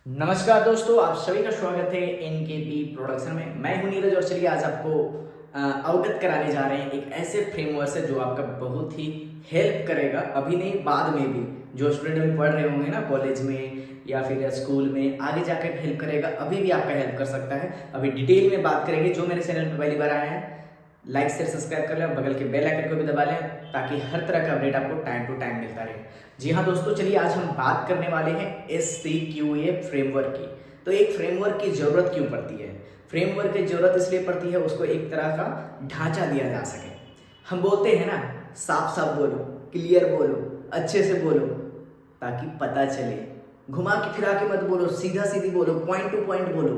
नमस्कार दोस्तों, आप सभी का स्वागत है एनकेपी प्रोडक्शन में। मैं हूं नीरज और चलिए आज आपको अवगत कराने जा रहे हैं एक ऐसे फ्रेमवर्क से जो आपका बहुत ही हेल्प करेगा, अभी नहीं बाद में भी। जो स्टूडेंट अभी पढ़ रहे होंगे ना कॉलेज में या फिर स्कूल में, आगे जाकर हेल्प करेगा, अभी भी आपका हेल्प कर सकता है। अभी डिटेल में बात करेंगे। जो मेरे चैनल पर पहली बार आए हैं, लाइक शेयर सब्सक्राइब कर लें और बगल के बेल आइकन को भी दबा लें ताकि हर तरह का अपडेट आपको टाइम टू टाइम मिलता रहे। जी हाँ दोस्तों, चलिए आज हम बात करने वाले हैं SCQA फ्रेमवर्क की। तो एक फ्रेमवर्क की जरूरत क्यों पड़ती है? फ्रेमवर्क की जरूरत इसलिए पड़ती है, उसको एक तरह का ढांचा दिया जा सके। हम बोलते हैं ना, साफ साफ बोलो, क्लियर बोलो, अच्छे से बोलो ताकि पता चले। घुमा के फिरा के मत बोलो, सीधा सीधी बोलो, पॉइंट टू पॉइंट बोलो।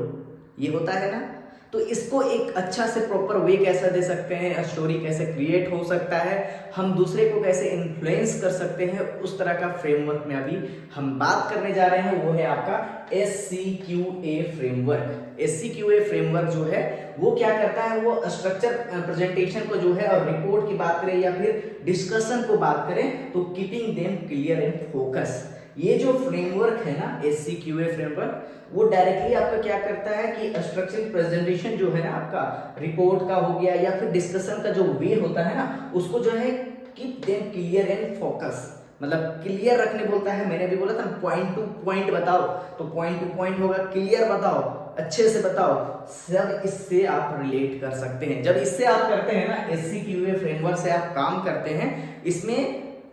ये होता है ना। तो इसको एक अच्छा से प्रॉपर वे कैसे दे सकते हैं, स्टोरी कैसे क्रिएट हो सकता है, हम दूसरे को कैसे इन्फ्लुएंस कर सकते हैं, उस तरह का फ्रेमवर्क में अभी हम बात करने जा रहे हैं। वो है आपका SCQA फ्रेमवर्क। SCQA फ्रेमवर्क जो है वो क्या करता है, वो स्ट्रक्चर प्रेजेंटेशन को जो है, और रिपोर्ट की बात करें या फिर डिस्कशन को बात करें, तो keeping them clear and focus. ये जो फ्रेमवर्क है ना, SCQA फ्रेमवर्क, वो डायरेक्टली आपका क्या करता है कि स्ट्रक्चर प्रेजेंटेशन जो है ना, आपका रिपोर्ट का हो गया या फिर डिस्कशन का जो वे होता है ना, उसको जो है keep them clear and focus, मतलब क्लियर रखने बोलता है। मैंने भी बोला था पॉइंट टू पॉइंट बताओ, तो पॉइंट टू पॉइंट होगा, क्लियर बताओ, अच्छे से बताओ। सब इससे आप रिलेट कर सकते हैं। जब इससे आप करते हैं ना, SCQA फ्रेमवर्क से आप काम करते हैं, इसमें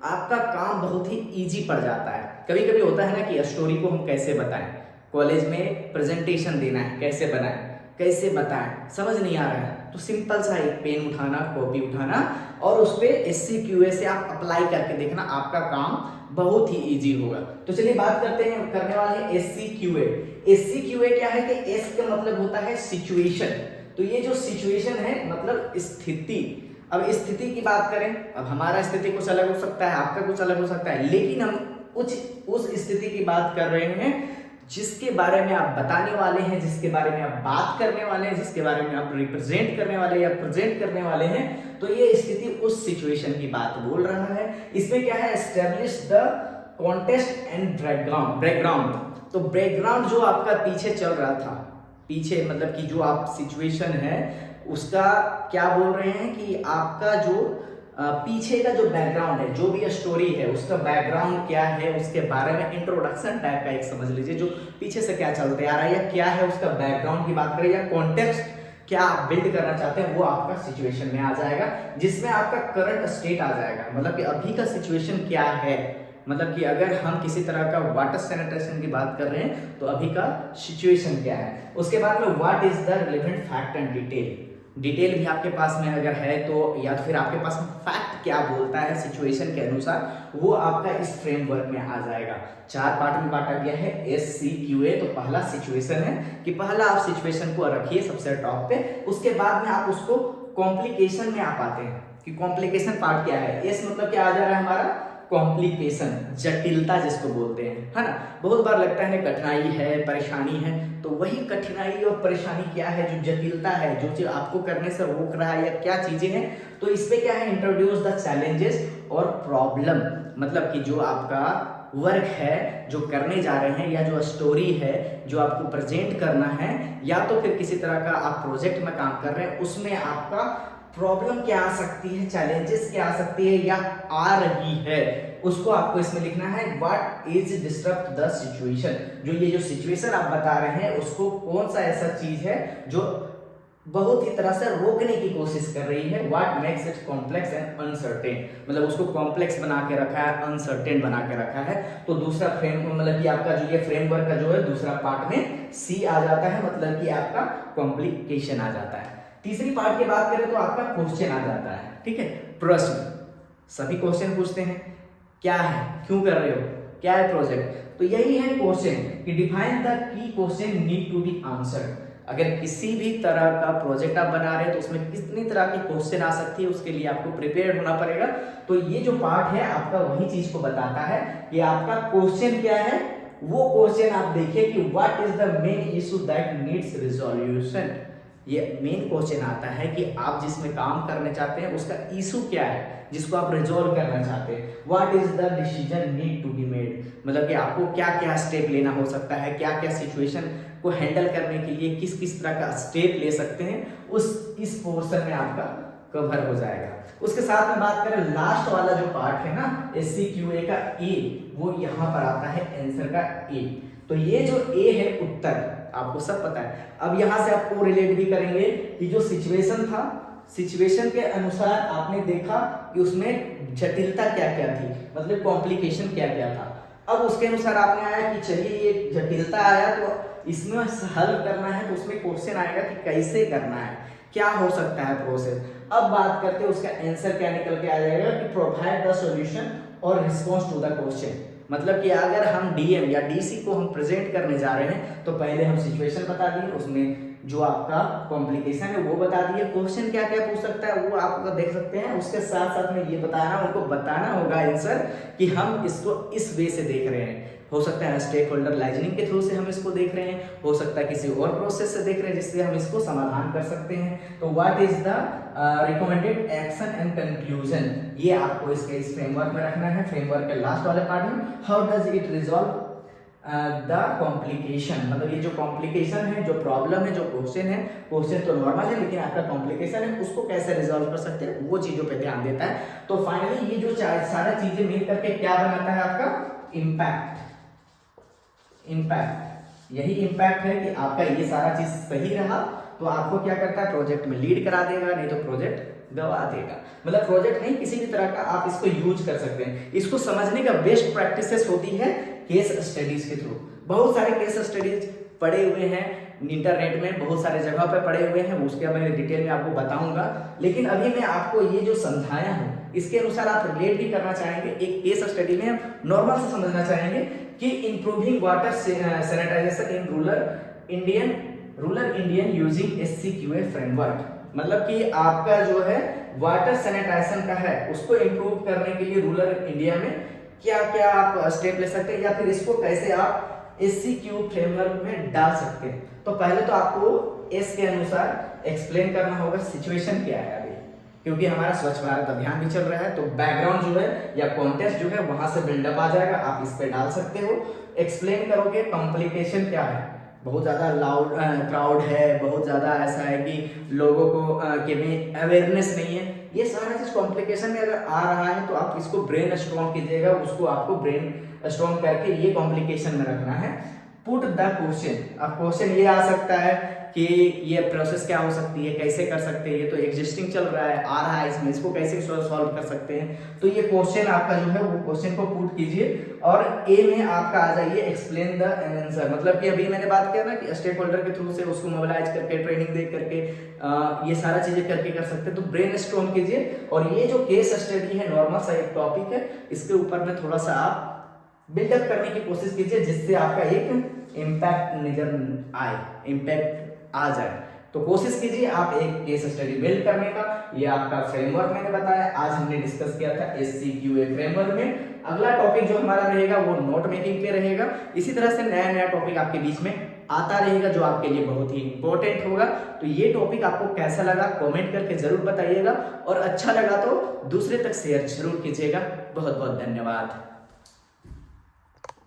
आपका काम बहुत ही इजी पड़ जाता है। कभी कभी होता है ना कि स्टोरी को हम कैसे बताएं, कॉलेज में प्रेजेंटेशन देना है, कैसे बनाएं, कैसे बताएं, समझ नहीं आ रहा है, तो सिंपल सा एक पेन उठाना, कॉपी उठाना और उस पे SCQA से आप अप्लाई करके देखना, आपका काम बहुत ही इजी होगा। तो चलिए बात करते हैं, करने वाले हैं SCQA। SCQA क्या है कि S का मतलब होता है सिचुएशन। तो ये जो सिचुएशन है मतलब स्थिति। अब स्थिति की बात करें, अब हमारा स्थिति कुछ अलग हो सकता है, आपका कुछ अलग हो सकता है, लेकिन हम उस स्थिति की बात कर रहे हैं जिसके बारे में आप बताने वाले हैं, जिसके बारे में आप बात करने वाले हैं, जिसके बारे में आप रिप्रेजेंट करने वाले या प्रेजेंट करने वाले हैं। तो ये स्थिति उस सिचुएशन की बात बोल रहा है। इसमें क्या है, establish the context and background. तो बैकग्राउंड जो आपका पीछे चल रहा था, पीछे मतलब कि जो आप सिचुएशन है उसका क्या बोल रहे हैं कि आपका जो पीछे का जो बैकग्राउंड है, जो भी स्टोरी है, उसका बैकग्राउंड क्या है, उसके बारे में इंट्रोडक्शन टाइप का एक समझ लीजिए, जो पीछे से क्या चलते आ रहा है या क्या है उसका बैकग्राउंड की बात करें, या कॉन्टेक्स्ट क्या आप बिल्ड करना चाहते हैं, वो आपका सिचुएशन में आ जाएगा, जिसमें आपका करंट स्टेट आ जाएगा। मतलब कि अभी का सिचुएशन क्या है, मतलब कि अगर हम किसी तरह का वाटर सैनिटेशन की बात कर रहे हैं तो अभी का सिचुएशन क्या है। उसके बाद में what is the relevant fact and detail भी आपके पास में अगर है तो, या फिर आपके पास फैक्ट क्या बोलता है सिचुएशन के अनुसार, वो आपका इस फ्रेमवर्क में आ जाएगा। 4 पार्ट में बांटा गया है SCQA। तो पहला सिचुएशन है कि पहला आप सिचुएशन को रखिए सबसे टॉप पे, उसके बाद में आप उसको कॉम्प्लिकेशन में आप आते हैं कि कॉम्प्लिकेशन पार्ट क्या है। S मतलब क्या आ जा रहा है हमारा, कॉम्प्लिकेशन, जटिलता जिसको बोलते हैं, है ना। बहुत बार लगता है कठिनाई है, परेशानी है, तो वही कठिनाई और परेशानी क्या है, जो जटिलता है, जो चीज आपको करने से रोक रहा है या क्या चीजें हैं। तो इसमें क्या है, इंट्रोड्यूस द चैलेंजेस और प्रॉब्लम, मतलब कि जो आपका वर्क है, जो करने जा रहे हैं, या जो स्टोरी है जो आपको प्रेजेंट करना है, या तो फिर किसी तरह का आप प्रोजेक्ट में काम कर रहे हैं, उसमें आपका प्रॉब्लम क्या आ सकती है, चैलेंजेस क्या आ सकती है या आ रही है, उसको आपको इसमें लिखना है। What is disturb the situation, जो ये जो सिचुएशन आप बता रहे हैं उसको कौन सा ऐसा चीज है जो बहुत ही तरह से रोकने की कोशिश कर रही है। What makes it complex and uncertain, मतलब उसको कॉम्प्लेक्स बना के रखा है, अनसर्टेन बना के रखा है। तो दूसरा फ्रेम मतलब कि आपका जो ये फ्रेमवर्क का जो है दूसरा पार्ट में C आ जाता है, मतलब कि आपका कॉम्प्लिकेशन आ जाता है। तीसरी पार्ट की बात करें तो आपका क्वेश्चन आ जाता है, ठीक है, प्रश्न। सभी क्वेश्चन पूछते हैं, क्या है, क्यों कर रहे हो, क्या है प्रोजेक्ट, तो यही है क्वेश्चन कि define the key question need to be answered. अगर किसी भी तरह का प्रोजेक्ट आप बना रहे हैं तो उसमें कितनी तरह की क्वेश्चन आ सकती है, उसके लिए आपको प्रिपेयर होना पड़ेगा। तो ये जो पार्ट है आपका वही चीज को बताता है कि आपका क्वेश्चन क्या है। वो क्वेश्चन आप देखिए कि what is the main issue that needs resolution, ये मेन क्वेश्चन आता है कि आप जिसमें काम करने चाहते हैं उसका इशू क्या है जिसको आप रिजॉल्व करना चाहते हैं। What is the decision need to be made, मतलब कि आपको क्या क्या स्टेप लेना हो सकता है, क्या क्या सिचुएशन को हैंडल करने के लिए किस किस तरह का स्टेप ले सकते हैं, इस पोर्शन में आपका कवर हो जाएगा। उसके साथ में बात करें लास्ट वाला जो पार्ट है ना SCQA का ए, वो यहाँ पर आता है आंसर का ए। तो ये जो ए है उत्तर आपको सब पता है। अब यहाँ से आपको रिलेट भी करेंगे कि जो सिचुएशन था, सिचुएशन के अनुसार आपने देखा कि उसमें जटिलता क्या क्या थी, मतलब कॉम्प्लिकेशन क्या क्या था। अब उसके अनुसार आपने आया कि चलिए ये जटिलता आया तो इसमें हल करना है, तो उसमें क्वेश्चन आएगा कि कैसे करना है, क्या हो सकता है प्रोसेस। अब बात करते हैं उसका आंसर क्या निकल के आ जाएगा कि प्रोवाइड द सॉल्यूशन और रिस्पॉन्स टू द क्वेश्चन। मतलब कि अगर हम डीएम या डीसी को हम प्रेजेंट करने जा रहे हैं तो पहले हम सिचुएशन बता दिए, उसमें जो आपका कॉम्प्लिकेशन है वो बता दिए, क्वेश्चन क्या क्या पूछ सकता है वो आप देख सकते हैं। उसके साथ साथ में ये बताना, उनको बताना होगा आंसर कि हम इसको इस वे से देख रहे हैं। हो सकता है स्टेक होल्डर लाइजनिंग के थ्रू से हम इसको देख रहे हैं, हो सकता है किसी और प्रोसेस से देख रहे हैं जिससे हम इसको समाधान कर सकते हैं। तो what is the recommended action and conclusion, ये आपको इसके इस फ्रेमवर्क में रखना है। फ्रेमवर्क के लास्ट वाले पार्ट में how does it resolve the complication, मतलब ये जो कॉम्प्लिकेशन है, जो प्रॉब्लम है, जो क्वेश्चन है, क्वेश्चन तो नॉर्मल है लेकिन आपका कॉम्प्लिकेशन है, उसको कैसे रिजॉल्व कर सकते हैं वो चीजों पे ध्यान देता है। तो फाइनली ये जो सारा चीजें मिल करके क्या बनाता है आपका इम्पैक्ट। इम्पैक्ट यही इम्पैक्ट है कि आपका ये सारा चीज सही रहा तो आपको क्या करता है प्रोजेक्ट में लीड करा देगा, नहीं तो प्रोजेक्ट गवा देगा। मतलब प्रोजेक्ट नहीं, किसी भी तरह का आप इसको यूज कर सकते हैं। इसको समझने का बेस्ट प्रैक्टिसेस होती है केस स्टडीज के थ्रू। बहुत सारे केस स्टडीज पड़े हुए हैं इंटरनेट में, बहुत सारे जगह पे पड़े हुए हैं, उसके मैं डिटेल में आपको बताऊंगा। लेकिन अभी मैं आपको ये जो समझाया हूँ इसके अनुसार आप रिलेट भी करना चाहेंगे। एक केस स्टडी में नॉर्मल से समझना चाहेंगे कि improving water sanitization in rural Indian using SCQA framework. मतलब कि आपका जो है वाटर सैनिटाइजेशन का है उसको इम्प्रूव करने के लिए रूरल इंडिया में क्या क्या आप स्टेप ले सकते हैं या फिर इसको कैसे आप SCQ फ्रेमवर्क में डाल सकते हैं। तो पहले तो आपको एस के अनुसार एक्सप्लेन करना होगा सिचुएशन क्या है अभी, क्योंकि हमारा स्वच्छ भारत अभियान भी चल रहा है। तो बैकग्राउंड जो है या कॉन्टेक्स्ट जो है वहां से बिल्डअप आ जाएगा, आप इस पे डाल सकते हो। एक्सप्लेन करोगे कॉम्प्लिकेशन क्या है, बहुत ज़्यादा लाउड क्राउड है, बहुत ज़्यादा ऐसा है कि लोगों को के में अवेयरनेस नहीं है, ये सारा चीज़ कॉम्प्लिकेशन में अगर आ रहा है तो आप इसको ब्रेन स्ट्रॉन्ग कीजिएगा, उसको आपको ब्रेन स्ट्रॉन्ग करके ये कॉम्प्लिकेशन में रखना है। पुट द क्वेश्चन, अब क्वेश्चन ये आ सकता है कि ये प्रोसेस क्या हो सकती है, कैसे कर सकते हैं, ये तो एग्जिस्टिंग चल रहा है, आ रहा है इसमें, इसको कैसे सॉल्व कर सकते हैं। तो ये क्वेश्चन आपका जो है वो क्वेश्चन को पुट कीजिए और ए में आपका आ जाइए एक्सप्लेन द आंसर। मतलब कि अभी मैंने बात किया ना कि स्टेक होल्डर के थ्रू से उसको मोबिलाइज करके ट्रेनिंग दे करके ये सारा चीजें करके कर सकते हैं। तो ब्रेन स्ट्रॉम कीजिए और ये जो केस स्टडी है नॉर्मल सा एक टॉपिक है, इसके ऊपर में थोड़ा सा आप बिल्डअप करने की कोशिश कीजिए जिससे आपका एक इम्पैक्ट नजर आए, इम्पैक्ट आ जाए। तो कोशिश कीजिए आप एक केस स्टडी बिल्ड करने का। ये आपका फ्रेमवर्क मैंने बताया, आज हमने डिस्कस किया था SCQA फ्रेमवर्क में। अगला टॉपिक जो हमारा रहेगा वो नोट मेकिंग पे रहेगा। इसी तरह से नया नया टॉपिक आपके बीच में आता रहेगा जो आपके लिए बहुत ही इंपॉर्टेंट होगा। तो ये टॉपिक आपको कैसा लगा कमेंट करके जरूर बताइएगा और अच्छा लगा तो दूसरे तक शेयर जरूर कीजिएगा। बहुत बहुत धन्यवाद।